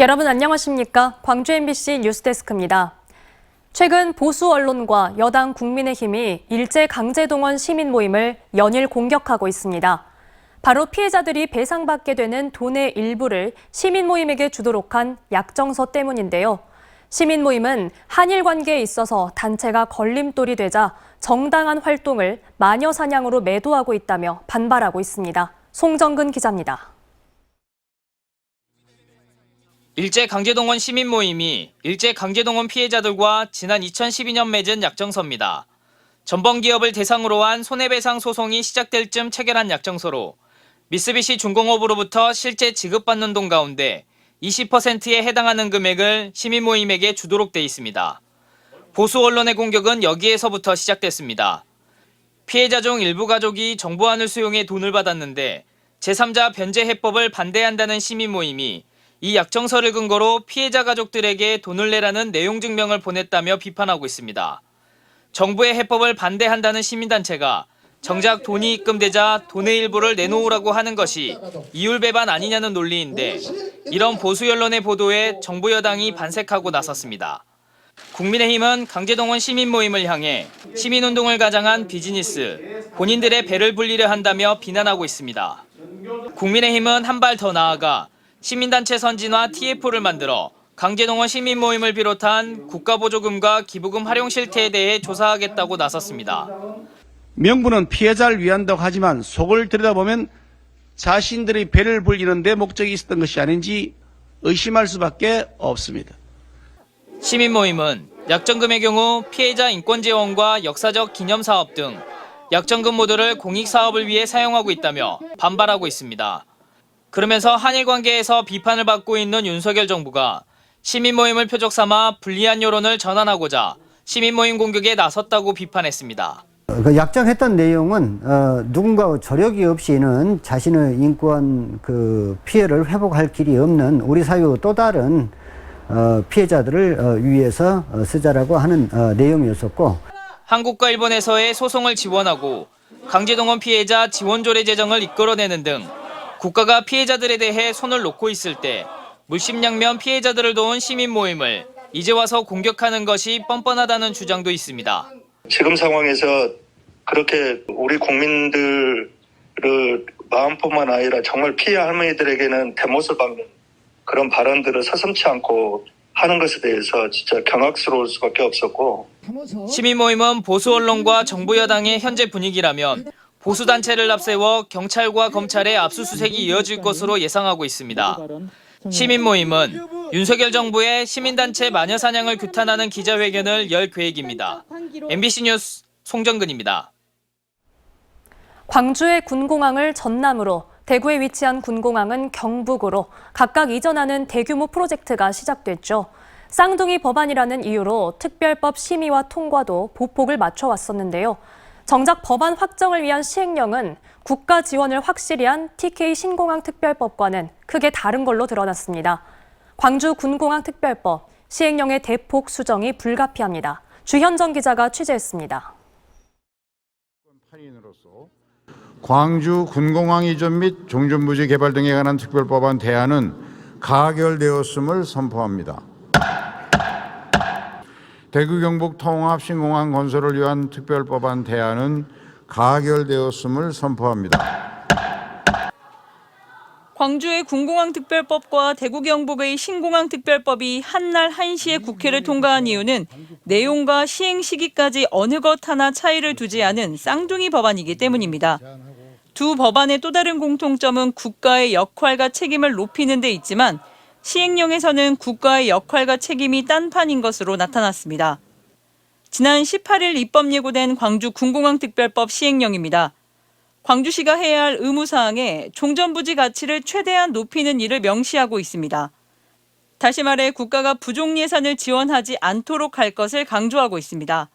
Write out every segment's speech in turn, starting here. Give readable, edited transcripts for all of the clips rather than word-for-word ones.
여러분 안녕하십니까? 광주 MBC 뉴스데스크입니다. 최근 보수 언론과 여당 국민의힘이 일제강제동원 시민 모임을 연일 공격하고 있습니다. 바로 피해자들이 배상받게 되는 돈의 일부를 시민 모임에게 주도록 한 약정서 때문인데요. 시민 모임은 한일 관계에 있어서 단체가 걸림돌이 되자 정당한 활동을 마녀 사냥으로 매도하고 있다며 반발하고 있습니다. 송정근 기자입니다. 일제강제동원 시민 모임이 일제강제동원 피해자들과 지난 2012년 맺은 약정서입니다. 전범기업을 대상으로 한 손해배상 소송이 시작될 쯤 체결한 약정서로 미쓰비시 중공업으로부터 실제 지급받는 돈 가운데 20%에 해당하는 금액을 시민 모임에게 주도록 돼 있습니다. 보수 언론의 공격은 여기에서부터 시작됐습니다. 피해자 중 일부 가족이 정보안을 수용해 돈을 받았는데 제3자 변제 해법을 반대한다는 시민 모임이 이 약정서를 근거로 피해자 가족들에게 돈을 내라는 내용 증명을 보냈다며 비판하고 있습니다. 정부의 해법을 반대한다는 시민단체가 정작 돈이 입금되자 돈의 일부를 내놓으라고 하는 것이 이율배반 아니냐는 논리인데 이런 보수 언론의 보도에 정부 여당이 반색하고 나섰습니다. 국민의힘은 강제동원 시민 모임을 향해 시민운동을 가장한 비즈니스, 본인들의 배를 불리려 한다며 비난하고 있습니다. 국민의힘은 한 발 더 나아가 시민단체 선진화 TF를 만들어 강제동원 시민 모임을 비롯한 국가보조금과 기부금 활용 실태에 대해 조사하겠다고 나섰습니다. 명분은 피해자를 위한다고 하지만 속을 들여다보면 자신들의 배를 불리는 데 목적이 있었던 것이 아닌지 의심할 수밖에 없습니다. 시민 모임은 약정금의 경우 피해자 인권 지원과 역사적 기념사업 등 약정금 모두를 공익사업을 위해 사용하고 있다며 반발하고 있습니다. 그러면서 한일 관계에서 비판을 받고 있는 윤석열 정부가 시민 모임을 표적 삼아 불리한 여론을 전환하고자 시민 모임 공격에 나섰다고 비판했습니다. 그 약정했던 내용은 누군가 조력이 없이는 자신의 인권 피해를 회복할 길이 없는 우리 사회의 또 다른 피해자들을 위해서 쓰자라고 하는 내용이었었고, 한국과 일본에서의 소송을 지원하고 강제동원 피해자 지원조례 제정을 이끌어내는 등 국가가 피해자들에 대해 손을 놓고 있을 때 물심양면 피해자들을 도운 시민 모임을 이제 와서 공격하는 것이 뻔뻔하다는 주장도 있습니다. 지금 상황에서 그렇게 우리 국민들의 마음뿐만 아니라 정말 피해 할머니들에게는 대못을 박는 그런 발언들을 서슴지 않고 하는 것에 대해서 진짜 경악스러울 수밖에 없었고, 시민 모임은 보수 언론과 정부 여당의 현재 분위기라면 보수단체를 앞세워 경찰과 검찰의 압수수색이 이어질 것으로 예상하고 있습니다. 시민 모임은 윤석열 정부의 시민단체 마녀 사냥을 규탄하는 기자회견을 열 계획입니다. MBC 뉴스 송정근입니다. 광주의 군공항을 전남으로, 대구에 위치한 군공항은 경북으로 각각 이전하는 대규모 프로젝트가 시작됐죠. 쌍둥이 법안이라는 이유로 특별법 심의와 통과도 보폭을 맞춰왔었는데요. 정작 법안 확정을 위한 시행령은 국가 지원을 확실히 한 TK 신공항 특별법과는 크게 다른 걸로 드러났습니다. 광주 군공항 특별법, 시행령의 대폭 수정이 불가피합니다. 주현정 기자가 취재했습니다. 광주 군공항 이전 및 종전부지 개발 등에 관한 특별법안 대안은 가결되었음을 선포합니다. 대구 경북 통합 신공항 건설을 위한 특별법안 대안은 가결되었음을 선포합니다. 광주의 군공항 특별법과 대구 경북의 신공항 특별법이 한날 한시에 국회를 통과한 이유는 내용과 시행 시기까지 어느 것 하나 차이를 두지 않은 쌍둥이 법안이기 때문입니다. 두 법안의 또 다른 공통점은 국가의 역할과 책임을 높이는 데 있지만 시행령에서는 국가의 역할과 책임이 딴판인 것으로 나타났습니다. 지난 18일 입법 예고된 광주 군공항 특별법 시행령입니다. 광주시가 해야 할 의무사항에 종전부지 가치를 최대한 높이는 일을 명시하고 있습니다. 다시 말해 국가가 부족 예산을 지원하지 않도록 할 것을 강조하고 있습니다.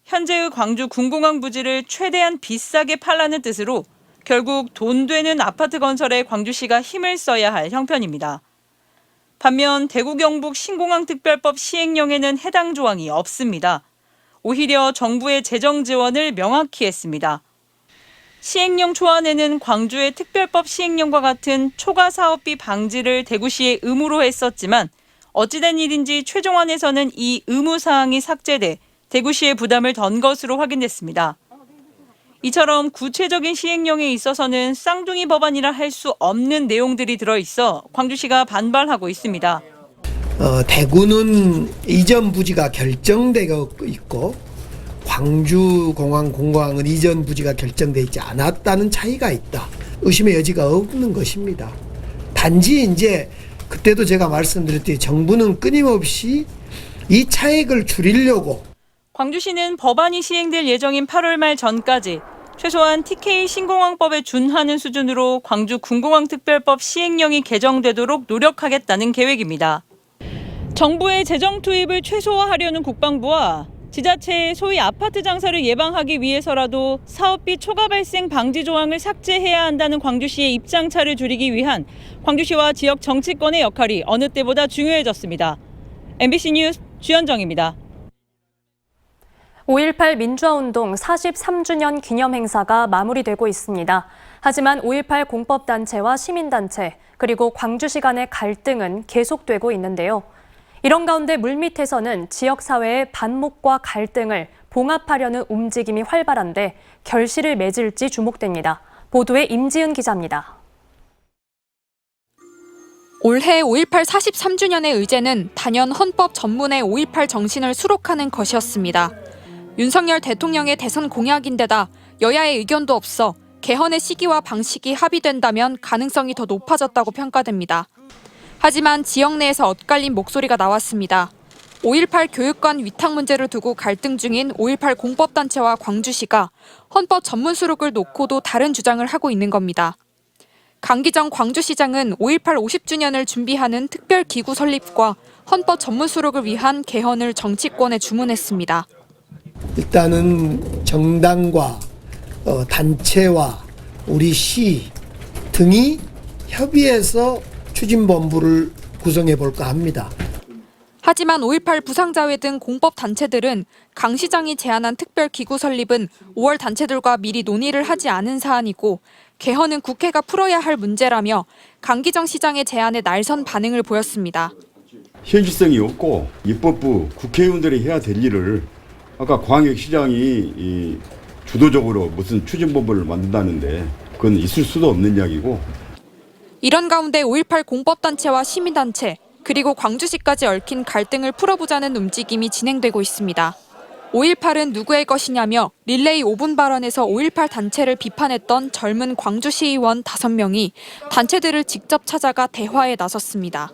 현재의 광주 군공항 부지를 최대한 비싸게 팔라는 뜻으로 결국 돈 되는 아파트 건설에 광주시가 힘을 써야 할 형편입니다. 반면 대구 경북 신공항 특별법 시행령에는 해당 조항이 없습니다. 오히려 정부의 재정 지원을 명확히 했습니다. 시행령 초안에는 광주의 특별법 시행령과 같은 초과 사업비 방지를 대구시에 의무로 했었지만 어찌된 일인지 최종안에서는 이 의무 사항이 삭제돼 대구시의 부담을 던 것으로 확인됐습니다. 이처럼 구체적인 시행령에 있어서는 쌍둥이 법안이라 할 수 없는 내용들이 들어있어 광주시가 반발하고 있습니다. 대구는 이전 부지가 결정되어 있고 광주공항은 이전 부지가 결정되어 있지 않았다는 차이가 있다. 의심의 여지가 없는 것입니다. 단지 이제 그때도 제가 말씀드렸듯이 정부는 끊임없이 이 차액을 줄이려고 광주시는 법안이 시행될 예정인 8월 말 전까지 최소한 TK 신공항법에 준하는 수준으로 광주 군공항 특별법 시행령이 개정되도록 노력하겠다는 계획입니다. 정부의 재정 투입을 최소화하려는 국방부와 지자체의 소위 아파트 장사를 예방하기 위해서라도 사업비 초과 발생 방지 조항을 삭제해야 한다는 광주시의 입장차를 줄이기 위한 광주시와 지역 정치권의 역할이 어느 때보다 중요해졌습니다. MBC 뉴스 주현정입니다. 5.18 민주화운동 43주년 기념 행사가 마무리되고 있습니다. 하지만 5.18 공법단체와 시민단체 그리고 광주시 간의 갈등은 계속되고 있는데요. 이런 가운데 물밑에서는 지역사회의 반목과 갈등을 봉합하려는 움직임이 활발한데 결실을 맺을지 주목됩니다. 보도에 임지은 기자입니다. 올해 5.18 43주년의 의제는 단연 헌법 전문의 5.18 정신을 수록하는 것이었습니다. 윤석열 대통령의 대선 공약인데다 여야의 의견도 없어 개헌의 시기와 방식이 합의된다면 가능성이 더 높아졌다고 평가됩니다. 하지만 지역 내에서 엇갈린 목소리가 나왔습니다. 5.18 교육관 위탁 문제를 두고 갈등 중인 5.18 공법단체와 광주시가 헌법 전문 수록을 놓고도 다른 주장을 하고 있는 겁니다. 강기정 광주시장은 5.18 50주년을 준비하는 특별기구 설립과 헌법 전문 수록을 위한 개헌을 정치권에 주문했습니다. 일단은 정당과 단체와 우리 시 등이 협의해서 추진본부를 구성해 볼까 합니다. 하지만 5.18 부상자회 등 공법단체들은 강 시장이 제안한 특별기구 설립은 5월 단체들과 미리 논의를 하지 않은 사안이고 개헌은 국회가 풀어야 할 문제라며 강기정 시장의 제안에 날선 반응을 보였습니다. 현실성이 없고 입법부 국회의원들이 해야 될 일을 아까 광역시장이 주도적으로 무슨 추진본부를 만든다는데 그건 있을 수도 없는 이야기고. 이런 가운데 5.18 공법단체와 시민단체 그리고 광주시까지 얽힌 갈등을 풀어보자는 움직임이 진행되고 있습니다. 5.18은 누구의 것이냐며 릴레이 5분 발언에서 5.18 단체를 비판했던 젊은 광주시의원 5명이 단체들을 직접 찾아가 대화에 나섰습니다.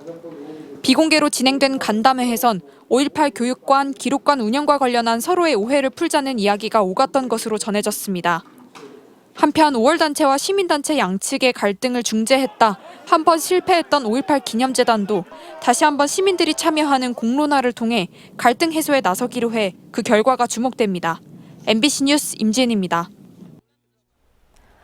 비공개로 진행된 간담회에선 5.18 교육관, 기록관 운영과 관련한 서로의 오해를 풀자는 이야기가 오갔던 것으로 전해졌습니다. 한편 5월 단체와 시민단체 양측의 갈등을 중재했다 한 번 실패했던 5.18 기념재단도 다시 한번 시민들이 참여하는 공론화를 통해 갈등 해소에 나서기로 해 그 결과가 주목됩니다. MBC 뉴스 임지은입니다.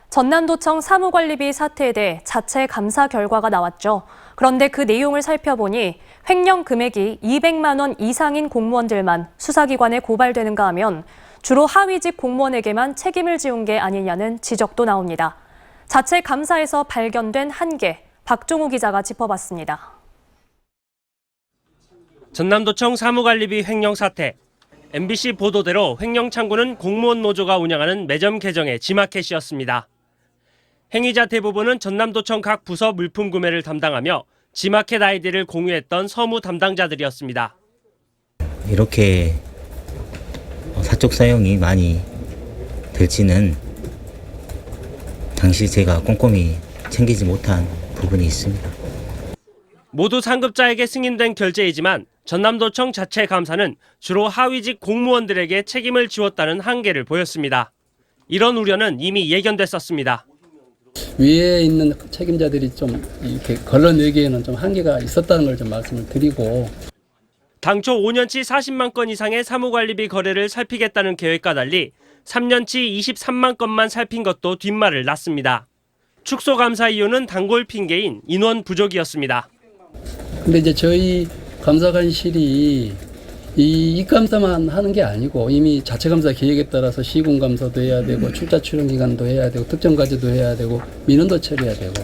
전남도청 사무관리비 사태에 대해 자체 감사 결과가 나왔죠. 그런데 그 내용을 살펴보니 횡령 금액이 200만 원 이상인 공무원들만 수사기관에 고발되는가 하면 주로 하위직 공무원에게만 책임을 지운 게 아니냐는 지적도 나옵니다. 자체 감사에서 발견된 한계, 박종우 기자가 짚어봤습니다. 전남도청 사무관리비 횡령 사태. MBC 보도대로 횡령 창구는 공무원 노조가 운영하는 매점 계정의 지마켓이었습니다. 행위자 대부분은 전남도청 각 부서 물품 구매를 담당하며 지마켓 아이디를 공유했던 서무 담당자들이었습니다. 이렇게 사적 사용이 많이 될지는 당시 제가 꼼꼼히 챙기지 못한 부분이 있습니다. 모두 상급자에게 승인된 결제이지만 전남도청 자체 감사는 주로 하위직 공무원들에게 책임을 지웠다는 한계를 보였습니다. 이런 우려는 이미 예견됐었습니다. 위에 있는 책임자들이 좀 이렇게 걸러내기에는 좀 한계가 있었다는 걸 좀 말씀을 드리고, 당초 5년치 40만 건 이상의 사무관리비 거래를 살피겠다는 계획과 달리 3년치 23만 건만 살핀 것도 뒷말을 낳습니다. 축소 감사 이유는 단골 핑계인 인원 부족이었습니다. 근데 이제 저희 감사관실이 이 입감사만 하는 게 아니고 이미 자체감사 계획에 따라서 시군감사도 해야 되고 출자 출연 기간도 해야 되고 특정과제도 해야 되고 민원도 처리해야 되고.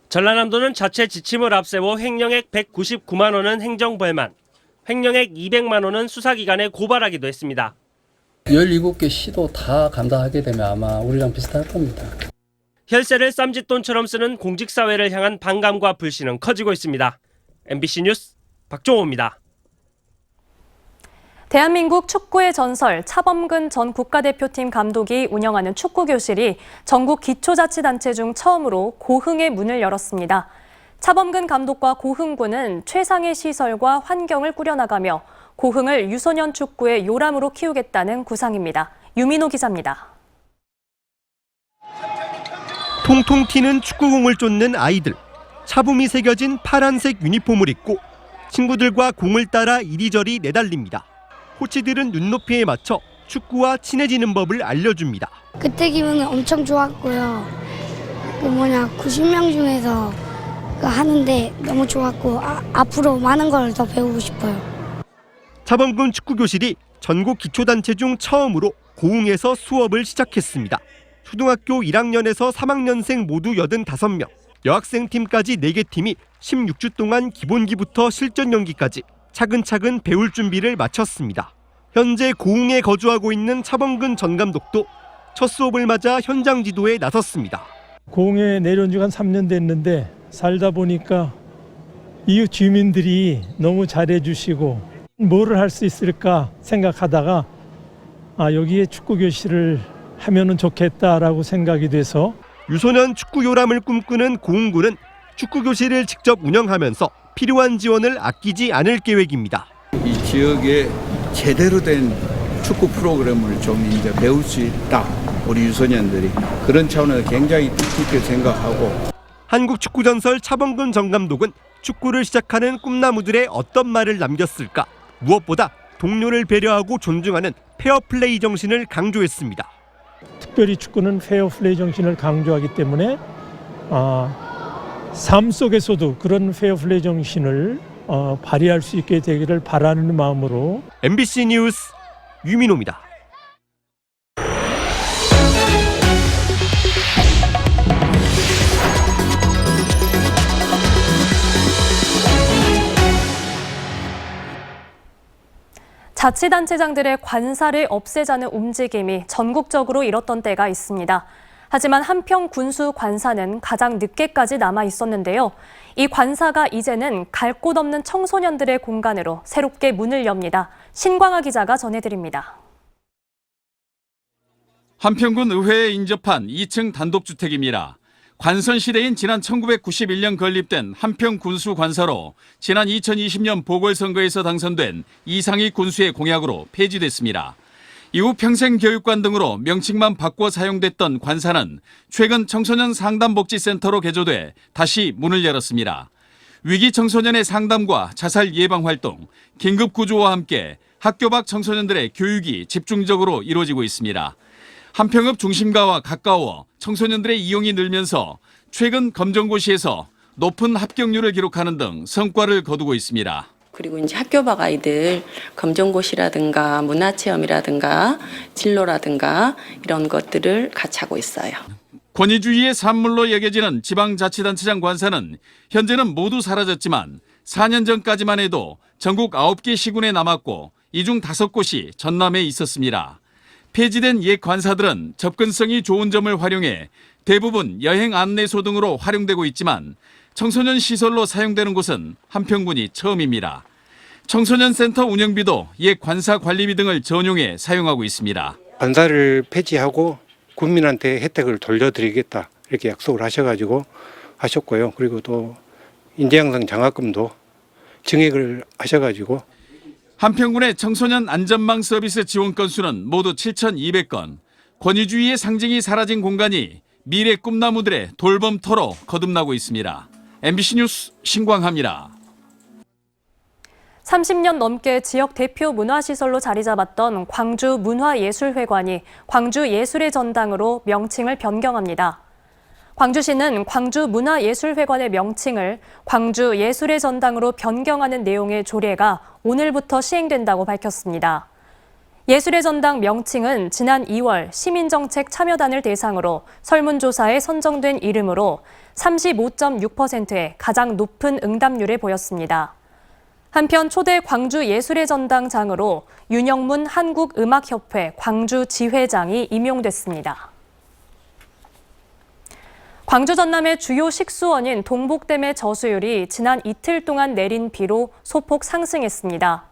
전라남도는 자체 지침을 앞세워 횡령액 199만 원은 행정벌만, 횡령액 200만 원은 수사기관에 고발하기도 했습니다. 17개 시도 다 감사하게 되면 아마 우리랑 비슷할 겁니다. 혈세를 쌈짓돈처럼 쓰는 공직사회를 향한 반감과 불신은 커지고 있습니다. MBC 뉴스 박종호입니다. 대한민국 축구의 전설 차범근 전 국가대표팀 감독이 운영하는 축구교실이 전국 기초자치단체 중 처음으로 고흥의 문을 열었습니다. 차범근 감독과 고흥군은 최상의 시설과 환경을 꾸려나가며 고흥을 유소년 축구의 요람으로 키우겠다는 구상입니다. 유민호 기자입니다. 통통 튀는 축구공을 쫓는 아이들. 차붐이 새겨진 파란색 유니폼을 입고 친구들과 공을 따라 이리저리 내달립니다. 코치들은 눈높이에 맞춰 축구와 친해지는 법을 알려줍니다. 그때 기분은 엄청 좋았고요. 90명 중에서 하는데 너무 좋았고 앞으로 많은 걸 더 배우고 싶어요. 차범근 축구교실이 전국 기초단체 중 처음으로 고흥에서 수업을 시작했습니다. 초등학교 1학년에서 3학년생 모두 85명, 여학생팀까지 4개 팀이 16주 동안 기본기부터 실전 연기까지 차근차근 배울 준비를 마쳤습니다. 현재 고흥에 거주하고 있는 차범근 전 감독도 첫 수업을 맞아 현장 지도에 나섰습니다. 고흥에 내려온 지가 한 3년 됐는데 살다 보니까 이웃 주민들이 너무 잘해주시고 뭐를 할 수 있을까 생각하다가 여기에 축구교실을 하면은 좋겠다라고 생각이 돼서 유소년 축구 요람을 꿈꾸는 고흥군은 축구교실을 직접 운영하면서 필요한 지원을 아끼지 않을 계획입니다. 이 지역에 제대로 된 축구 프로그램을 좀 이제 배울 수 있다. 우리 유소년들이 그런 차원에서 굉장히 뜻깊게 생각하고. 한국 축구 전설 차범근 전 감독은 축구를 시작하는 꿈나무들의 어떤 말을 남겼을까? 무엇보다 동료를 배려하고 존중하는 페어플레이 정신을 강조했습니다. 특별히 축구는 페어플레이 정신을 강조하기 때문에 삶 속에서도 그런 페어플레이 정신을 발휘할 수 있게 되기를 바라는 마음으로 MBC 뉴스 유민호입니다. 자치단체장들의 관사를 없애자는 움직임이 전국적으로 일었던 때가 있습니다. 하지만 한평 군수 관사는 가장 늦게까지 남아 있었는데요. 이 관사가 이제는 갈 곳 없는 청소년들의 공간으로 새롭게 문을 엽니다. 신광아 기자가 전해드립니다. 한평군 의회에 인접한 2층 단독주택입니다. 관선 시대인 지난 1991년 건립된 한평 군수 관사로 지난 2020년 보궐선거에서 당선된 이상희 군수의 공약으로 폐지됐습니다. 이후 평생교육관 등으로 명칭만 바꿔 사용됐던 관사는 최근 청소년 상담복지센터로 개조돼 다시 문을 열었습니다. 위기 청소년의 상담과 자살 예방 활동, 긴급 구조와 함께 학교 밖 청소년들의 교육이 집중적으로 이루어지고 있습니다. 한평읍 중심가와 가까워 청소년들의 이용이 늘면서 최근 검정고시에서 높은 합격률을 기록하는 등 성과를 거두고 있습니다. 그리고 이제 학교 밖 아이들 검정고시라든가 문화체험이라든가 진로라든가 이런 것들을 같이 하고 있어요. 권위주의의 산물로 여겨지는 지방자치단체장 관사는 현재는 모두 사라졌지만 4년 전까지만 해도 전국 9개 시군에 남았고 이 중 5곳이 전남에 있었습니다. 폐지된 옛 관사들은 접근성이 좋은 점을 활용해 대부분 여행 안내소 등으로 활용되고 있지만 청소년 시설로 사용되는 곳은 한평군이 처음입니다. 청소년 센터 운영비도 옛 관사 관리비 등을 전용해 사용하고 있습니다. 관사를 폐지하고 국민한테 혜택을 돌려드리겠다 이렇게 약속을 하셨고요. 그리고 또 인재양성 장학금도 증액을 하셔가지고 한평군의 청소년 안전망 서비스 지원 건수는 모두 7,200건. 권위주의의 상징이 사라진 공간이 미래 꿈나무들의 돌봄터로 거듭나고 있습니다. MBC 뉴스 신광하입니다. 30년 넘게 지역 대표 문화시설로 자리 잡았던 광주 문화예술회관이 광주 예술의 전당으로 명칭을 변경합니다. 광주시는 광주문화예술회관의 명칭을 광주 예술의 전당으로 변경하는 내용의 조례가 오늘부터 시행된다고 밝혔습니다. 예술의 전당 명칭은 지난 2월 시민정책 참여단을 대상으로 설문조사에 선정된 이름으로 35.6%의 가장 높은 응답률을 보였습니다. 한편 초대 광주 예술의 전당장으로 윤영문 한국음악협회 광주 지회장이 임용됐습니다. 광주 전남의 주요 식수원인 동복댐의 저수율이 지난 이틀 동안 내린 비로 소폭 상승했습니다.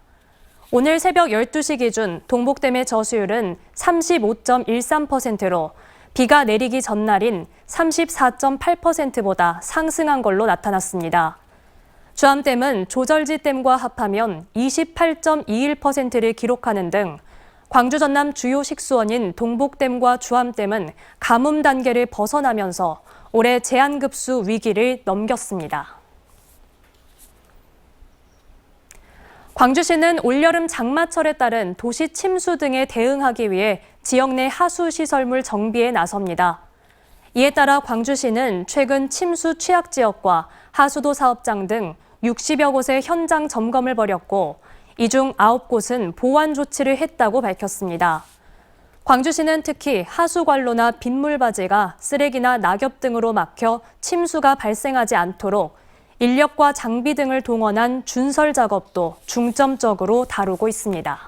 오늘 새벽 12시 기준 동복댐의 저수율은 35.13%로 비가 내리기 전날인 34.8%보다 상승한 걸로 나타났습니다. 주암댐은 조절지댐과 합하면 28.21%를 기록하는 등 광주 전남 주요 식수원인 동복댐과 주암댐은 가뭄 단계를 벗어나면서 올해 제한급수 위기를 넘겼습니다. 광주시는 올여름 장마철에 따른 도시 침수 등에 대응하기 위해 지역 내 하수 시설물 정비에 나섭니다. 이에 따라 광주시는 최근 침수 취약 지역과 하수도 사업장 등 60여 곳의 현장 점검을 벌였고 이 중 9곳은 보완 조치를 했다고 밝혔습니다. 광주시는 특히 하수관로나 빗물바지가 쓰레기나 낙엽 등으로 막혀 침수가 발생하지 않도록 인력과 장비 등을 동원한 준설 작업도 중점적으로 다루고 있습니다.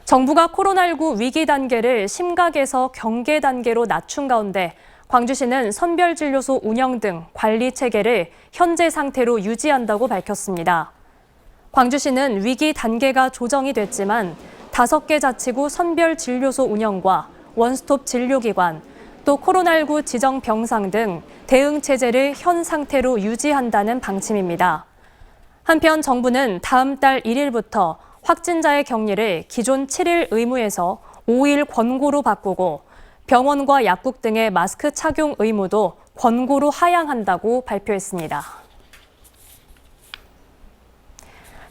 정부가 코로나19 위기 단계를 심각에서 경계 단계로 낮춘 가운데 광주시는 선별진료소 운영 등 관리 체계를 현재 상태로 유지한다고 밝혔습니다. 광주시는 위기 단계가 조정이 됐지만 5개 자치구 선별진료소 운영과 원스톱 진료기관, 또 코로나19 지정 병상 등 대응 체제를 현 상태로 유지한다는 방침입니다. 한편 정부는 다음 달 1일부터 확진자의 격리를 기존 7일 의무에서 5일 권고로 바꾸고 병원과 약국 등의 마스크 착용 의무도 권고로 하향한다고 발표했습니다.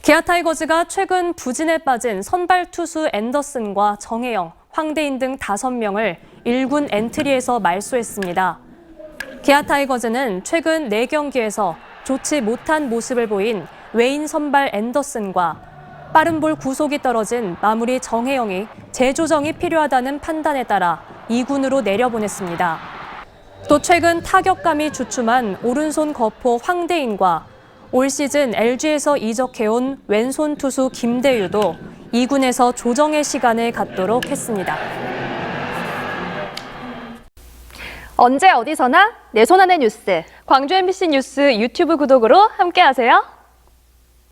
기아 타이거즈가 최근 부진에 빠진 선발 투수 앤더슨과 정혜영, 황대인 등 5명을 1군 엔트리에서 말소했습니다. 기아 타이거즈는 최근 4경기에서 좋지 못한 모습을 보인 외인 선발 앤더슨과 빠른 볼 구속이 떨어진 마무리 정혜영이 재조정이 필요하다는 판단에 따라 2군으로 내려보냈습니다. 또 최근 타격감이 주춤한 오른손 거포 황대인과 올 시즌 LG에서 이적해온 왼손 투수 김대유도 2군에서 조정의 시간을 갖도록 했습니다. 언제 어디서나 내 손 안의 뉴스. 광주 MBC 뉴스 유튜브 구독으로 함께하세요.